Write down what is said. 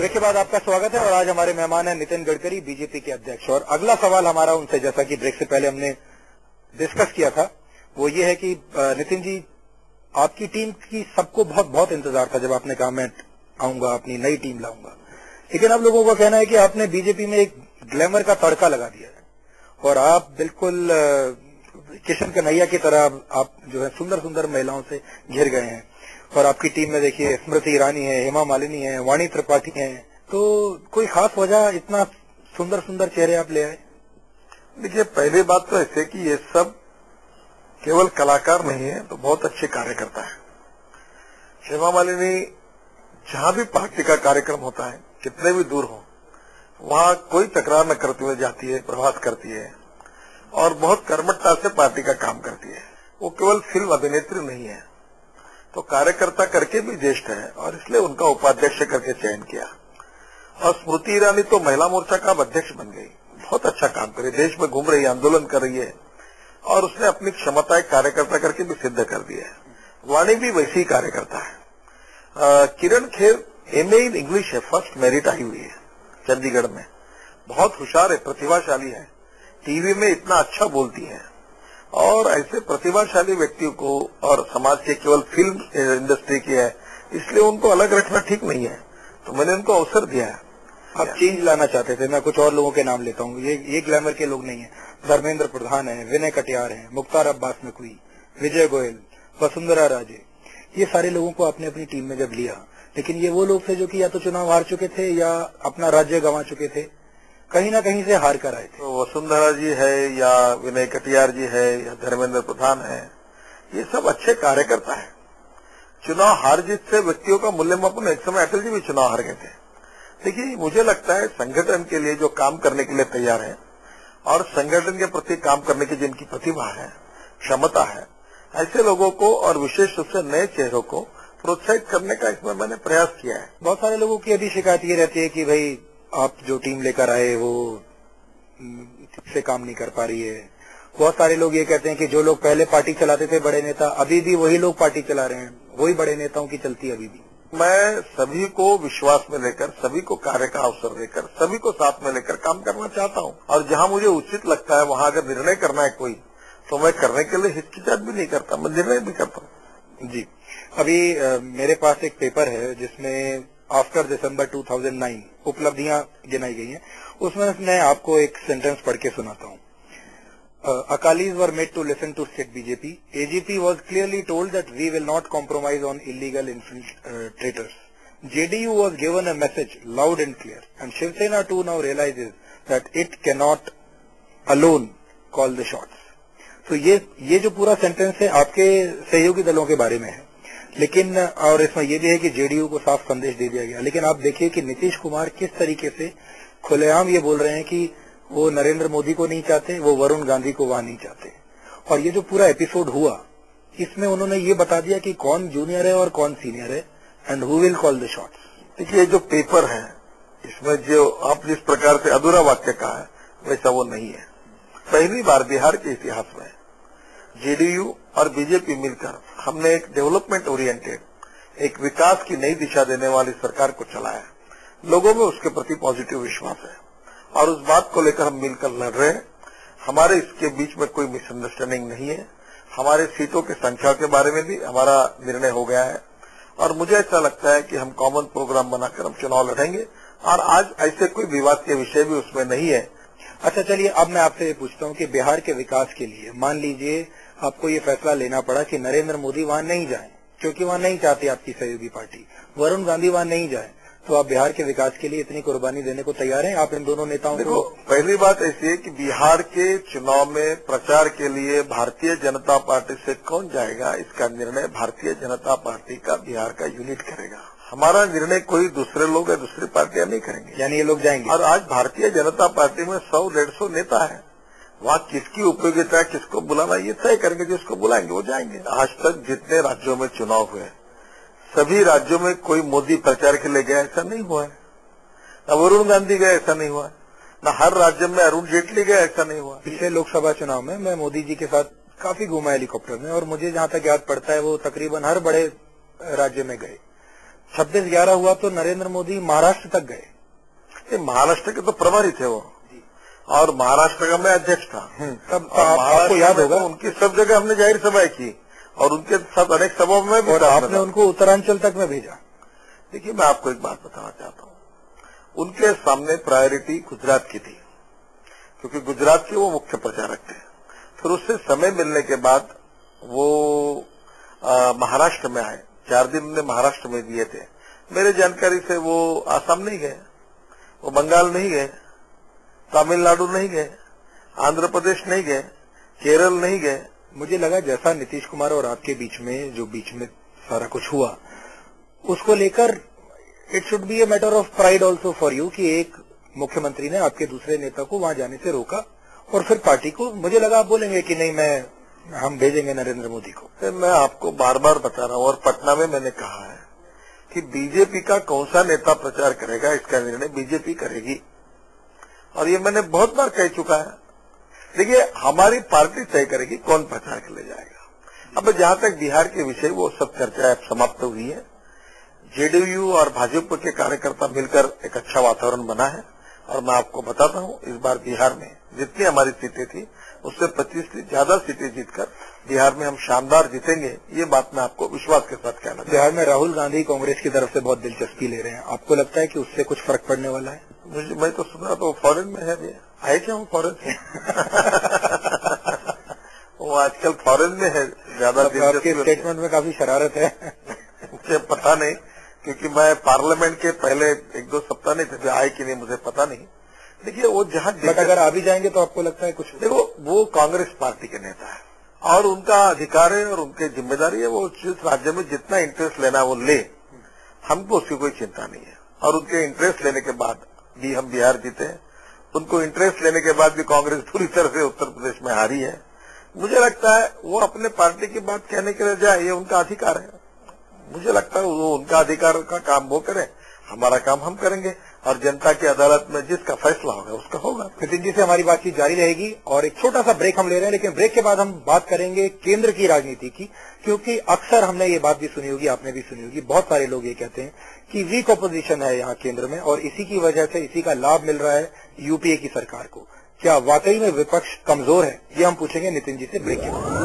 Break के बाद आपका स्वागत है और आज हमारे मेहमान हैं नितिन गडकरी, बीजेपी के अध्यक्ष। और अगला सवाल हमारा उनसे, जैसा कि ब्रेक से पहले हमने डिस्कस किया था, वो ये है कि नितिन जी, आपकी टीम की सबको बहुत बहुत इंतजार था जब आपने कहा मैं आऊंगा, अपनी नई टीम लाऊंगा। लेकिन अब लोगों का कहना है कि आपने बीजेपी में एक ग्लैमर का तड़का लगा दिया है और आप बिल्कुल किशन कन्हैया की तरह आप जो है सुंदर सुंदर महिलाओं से घिर गए हैं। और आपकी टीम में देखिए स्मृति ईरानी है, हेमा मालिनी है, वाणी त्रिपाठी है। तो कोई खास वजह इतना सुंदर सुंदर चेहरे आप ले आए? देखिए, पहली बात तो ऐसे कि ये सब केवल कलाकार नहीं है, तो बहुत अच्छे कार्यकर्ता है। हेमा मालिनी जहां भी पार्टी का कार्यक्रम होता है, कितने भी दूर हो, वहां कोई तकरार न करते हुए जाती है, प्रवास करती है और बहुत कर्मठता से पार्टी का काम करती है। वो केवल फिल्म अभिनेत्री नहीं है, तो कार्यकर्ता करके भी ज्येष्ठ है और इसलिए उनका उपाध्यक्ष करके चयन किया। और स्मृति ईरानी तो महिला मोर्चा का अध्यक्ष बन गई, बहुत अच्छा काम करे, देश में घूम रही है, आंदोलन कर रही है और उसने अपनी क्षमताएं कार्यकर्ता करके भी सिद्ध कर दी है। वाणी भी वैसी ही कार्यकर्ता है। किरण खेर एमए इन इंग्लिश है, फर्स्ट मेरिट आई हुई है चंडीगढ़ में, बहुत होशियार है, प्रतिभाशाली है, टीवी में इतना अच्छा बोलती है। और ऐसे प्रतिभाशाली व्यक्तियों को, और समाज के केवल फिल्म इंडस्ट्री की है, इसलिए उनको अलग रखना ठीक नहीं है, तो मैंने उनको अवसर दिया है। आप चेंज लाना चाहते थे, मैं कुछ और लोगों के नाम लेता हूँ, ये ग्लैमर के लोग नहीं है। धर्मेंद्र प्रधान है, विनय कटियार है, मुख्तार अब्बास नकवी, विजय गोयल, वसुंधरा राजे, ये सारे लोगों को आपने अपनी टीम में जब लिया, लेकिन ये वो लोग थे जो कि या तो चुनाव हार चुके थे या अपना राज्य गंवा चुके थे, कहीं ना कहीं से हार कर आए थे। तो वसुंधरा जी है या विनय कटियार जी है या धर्मेंद्र प्रधान है, ये सब अच्छे कार्यकर्ता है। चुनाव हार जीत से व्यक्तियों का मूल्यमापन, एक समय अटल जी भी चुनाव हार गए थे। देखिए, मुझे लगता है संगठन के लिए जो काम करने के लिए तैयार है और संगठन के प्रति काम करने की जिनकी प्रतिभा है, क्षमता है, ऐसे लोगों को और विशेष रूप से नए चेहरों को प्रोत्साहित करने का इसमें मैंने प्रयास किया है। बहुत सारे लोगों की अभी शिकायत ये रहती है कि भाई आप जो टीम लेकर आए वो ठीक से काम नहीं कर पा रही है। बहुत सारे लोग ये कहते हैं कि जो लोग पहले पार्टी चलाते थे बड़े नेता, अभी भी वही लोग पार्टी चला रहे हैं, वही बड़े नेताओं की चलती है अभी भी। मैं सभी को विश्वास में लेकर, सभी को कार्य का अवसर देकर, सभी को साथ में लेकर काम करना चाहता हूं। और जहां मुझे उचित लगता है वहां अगर निर्णय करना है कोई, तो मैं करने के लिए हिचकिचाहट भी नहीं करता, मैं निर्णय भी करता हूं। जी, अभी मेरे पास एक पेपर है जिसमें आफ्टर दिसंबर 2009 उपलब्धियां गिनाई गई हैं। उसमें मैं आपको एक सेंटेंस पढ़ के सुनाता हूं। Akalis were made to listen to state BJP. AGP was clearly told that we will not compromise on illegal infiltrators. JDU was given a message loud and clear, and Shiv Sena too now realizes that it cannot alone call the shots. तो ये जो पूरा sentence है आपके सहयोगी दलों के बारे में है, लेकिन और इसमें यह भी है कि जेडीयू को साफ संदेश दे दिया गया। लेकिन आप देखिए कि नीतीश कुमार किस तरीके से खुलेआम ये बोल रहे हैं कि वो नरेंद्र मोदी को नहीं चाहते, वो वरुण गांधी को वहां नहीं चाहते। और ये जो पूरा एपिसोड हुआ, इसमें उन्होंने ये बता दिया कि कौन जूनियर है और कौन सीनियर है, and who will call the shots. देखिए, जो पेपर है इसमें जो आप जिस प्रकार से अधूरा वाक्य कहा है, वैसा वो नहीं है। पहली बार बिहार के इतिहास में जेडीयू और बीजेपी मिलकर हमने एक डेवलपमेंट ओरिएंटेड, एक विकास की नई दिशा देने वाली सरकार को चलाया। लोगों में उसके प्रति पॉजिटिव विश्वास है और उस बात को लेकर हम मिलकर लड़ रहे हैं। हमारे इसके बीच में कोई मिसअंडरस्टैंडिंग नहीं है। हमारे सीटों की संख्या के बारे में भी हमारा निर्णय हो गया है और मुझे ऐसा लगता है कि हम कॉमन प्रोग्राम बनाकर हम चुनाव लड़ेंगे और आज ऐसे कोई विवाद के विषय भी उसमें नहीं है। अच्छा, चलिए अब मैं आपसे ये पूछता हूँ कि बिहार के विकास के लिए मान लीजिए आपको ये फैसला लेना पड़ा कि नरेंद्र मोदी वहां नहीं जाए, क्योंकि वहां नहीं चाहती आपकी सहयोगी पार्टी, वरुण गांधी वहां नहीं जाए, तो आप बिहार के विकास के लिए इतनी कुर्बानी देने को तैयार हैं आप इन दोनों नेताओं को? पहली बात ऐसी है कि बिहार के चुनाव में प्रचार के लिए भारतीय जनता पार्टी से कौन जाएगा, इसका निर्णय भारतीय जनता पार्टी का बिहार का यूनिट करेगा। हमारा निर्णय कोई दूसरे लोग या दूसरी पार्टियां नहीं करेंगे। यानी ये लोग जाएंगे। और आज भारतीय जनता पार्टी में 100-150 नेता है, वहाँ किसकी उपयोगिता है, किसको बुलाना, ये तय करेंगे। जिसको बुलाएंगे वो जाएंगे। आज तक जितने राज्यों में चुनाव हुए, सभी राज्यों में कोई मोदी प्रचार के लिए गया ऐसा नहीं हुआ है, न वरुण गांधी गए ऐसा नहीं हुआ है, न हर राज्य में अरुण जेटली गए ऐसा नहीं हुआ। पिछले लोकसभा चुनाव में मैं मोदी जी के साथ काफी घूमा हेलीकॉप्टर में, और मुझे जहां तक याद पड़ता है वो तकरीबन हर बड़े राज्य में गए। 26/11 हुआ तो नरेंद्र मोदी महाराष्ट्र तक गए। महाराष्ट्र के तो प्रभारी थे वो, और महाराष्ट्र का मैं अध्यक्ष था। तब आपको याद होगा उनकी सब जगह हमने जाहिर सभाएं की और उनके साथ अनेक सभाओं में भी, और आपने उनको उत्तरांचल तक में भेजा। देखिए, मैं आपको एक बात बताना चाहता हूँ, उनके सामने प्रायोरिटी गुजरात की थी, क्योंकि गुजरात के वो मुख्य प्रचारक थे। फिर उससे समय मिलने के बाद वो महाराष्ट्र में आए। 4 दिन उन्होंने महाराष्ट्र में दिए थे। मेरे जानकारी से वो आसाम नहीं गए, वो बंगाल नहीं गए, तमिलनाडु नहीं गए, आंध्र प्रदेश नहीं गए, केरल नहीं गए। मुझे लगा जैसा नीतीश कुमार और आपके बीच में सारा कुछ हुआ, उसको लेकर it should be a matter of pride also for you कि एक मुख्यमंत्री ने आपके दूसरे नेता को वहां जाने से रोका, और फिर पार्टी को, मुझे लगा आप बोलेंगे कि नहीं हम भेजेंगे नरेंद्र मोदी को। मैं आपको बार बार बता रहा हूं, और पटना में मैंने कहा है कि बीजेपी का कौन सा नेता प्रचार करेगा, इसका निर्णय बीजेपी करेगी, और ये मैंने बहुत बार कह चुका है। देखिए, हमारी पार्टी तय करेगी कौन प्रचार के ले जाएगा। अब जहां तक बिहार के विषय, वो सब चर्चा समाप्त हुई है। जेडीयू और भाजपा के कार्यकर्ता मिलकर एक अच्छा वातावरण बना है, और मैं आपको बताता हूं, इस बार बिहार में जितनी हमारी सीटें थी उससे 25 से ज्यादा सीटें जीतकर बिहार में हम शानदार जीतेंगे। ये बात मैं आपको विश्वास के साथ कहना। बिहार में राहुल गांधी कांग्रेस की तरफ से बहुत दिलचस्पी ले रहे हैं, आपको लगता है कि उससे कुछ फर्क पड़ने वाला है? मैं तो सुना तो फॉरेन में है, आए क्या हूँ फॉरेन से वो आजकल फॉरेन में है ज्यादा। आपके स्टेटमेंट में काफी शरारत है। मुझे पता नहीं, क्योंकि मैं पार्लियामेंट के पहले 1-2 सप्ताह नहीं थे, आए कि नहीं मुझे पता नहीं। देखिए, वो जहां बट अगर आ भी जाएंगे तो आपको लगता है कुछ? देखो, वो कांग्रेस पार्टी के नेता है और उनका अधिकार है और उनकी जिम्मेदारी है, वो जिस राज्य में जितना इंटरेस्ट लेना वो ले, हमको उसकी कोई चिंता नहीं है। और उनके इंटरेस्ट लेने के बाद भी हम बिहार जीते हैं, उनको इंटरेस्ट लेने के बाद भी कांग्रेस पूरी तरह से उत्तर प्रदेश में हारी है। मुझे लगता है वो अपने पार्टी की बात कहने के लिए जाए, ये उनका अधिकार है। मुझे लगता है वो उनका अधिकार का काम वो करें, हमारा काम हम करेंगे, और जनता की अदालत में जिसका फैसला होगा उसका होगा। नितिन जी से हमारी बातचीत जारी रहेगी, और एक छोटा सा ब्रेक हम ले रहे हैं, लेकिन ब्रेक के बाद हम बात करेंगे केंद्र की राजनीति की, क्योंकि अक्सर हमने ये बात भी सुनी होगी, आपने भी सुनी होगी, बहुत सारे लोग ये कहते हैं कि वीक ऑपोजिशन है यहाँ केंद्र में, और इसी की वजह से इसी का लाभ मिल रहा है यूपीए की सरकार को। क्या वाकई में विपक्ष कमजोर है? ये हम पूछेंगे नितिन जी से ब्रेक के बाद।